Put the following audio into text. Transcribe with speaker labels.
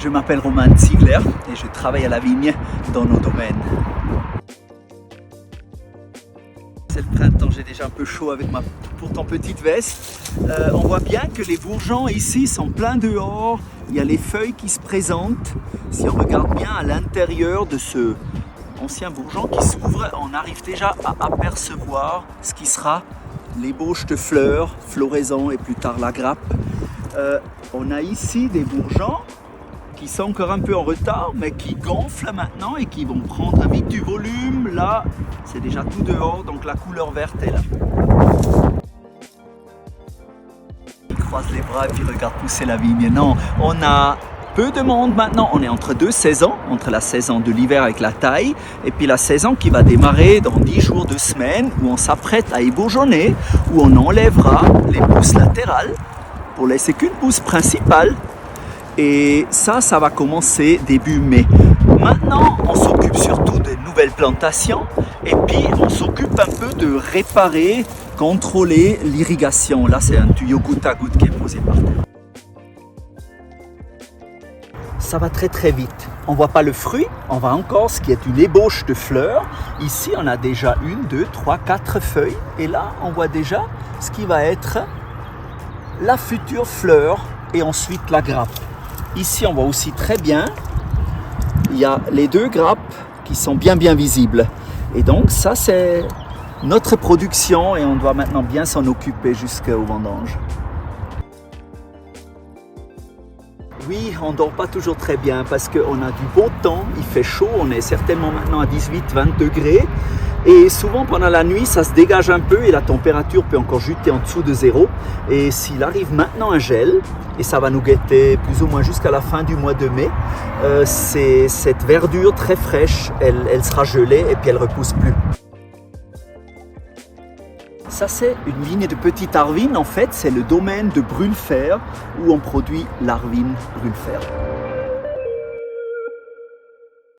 Speaker 1: Je m'appelle Roman Ziegler et je travaille à la vigne dans nos domaines. C'est le printemps, j'ai déjà un peu chaud avec ma pourtant petite veste. On voit bien que les bourgeons ici sont pleins dehors. Il y a les feuilles qui se présentent. Si on regarde bien à l'intérieur de ce ancien bourgeon qui s'ouvre, on arrive déjà à apercevoir ce qui sera l'ébauche de fleurs, floraison et plus tard la grappe. On a ici des bourgeons qui sont encore un peu en retard, mais qui gonflent maintenant et qui vont prendre vite du volume. Là, c'est déjà tout dehors, donc la couleur verte est là. Il croise les bras et puis regarde pousser la vigne. Non, on a peu de monde maintenant. On est entre deux saisons, entre la saison de l'hiver avec la taille et puis la saison qui va démarrer dans 10 jours, 2 semaines, où on s'apprête à ébourgeonner, où on enlèvera les pousses latérales pour laisser qu'une pousse principale. Et ça va commencer début mai. Maintenant, on s'occupe surtout des nouvelles plantations et puis on s'occupe un peu de réparer, contrôler l'irrigation. Là, c'est un tuyau goutte à goutte qui est posé par terre. Ça va très très vite. On ne voit pas le fruit, on voit encore ce qui est une ébauche de fleurs. Ici, on a déjà 1, 2, 3, 4 feuilles. Et là, on voit déjà ce qui va être la future fleur et ensuite la grappe. Ici, on voit aussi très bien, il y a les 2 grappes qui sont bien visibles. Et donc, ça, c'est notre production et on doit maintenant bien s'en occuper jusqu'au vendange. Oui, on ne dort pas toujours très bien parce qu'on a du beau temps, il fait chaud, on est certainement maintenant à 18-20 degrés. Et souvent pendant la nuit, ça se dégage un peu et la température peut encore chuter en dessous de 0. Et s'il arrive maintenant un gel, et ça va nous guetter plus ou moins jusqu'à la fin du mois de mai, cette verdure très fraîche, elle sera gelée et puis elle ne repousse plus. Ça, c'est une vigne de Petite Arvine. En fait, c'est le domaine de Brülfer où on produit l'Arvine Brülfer.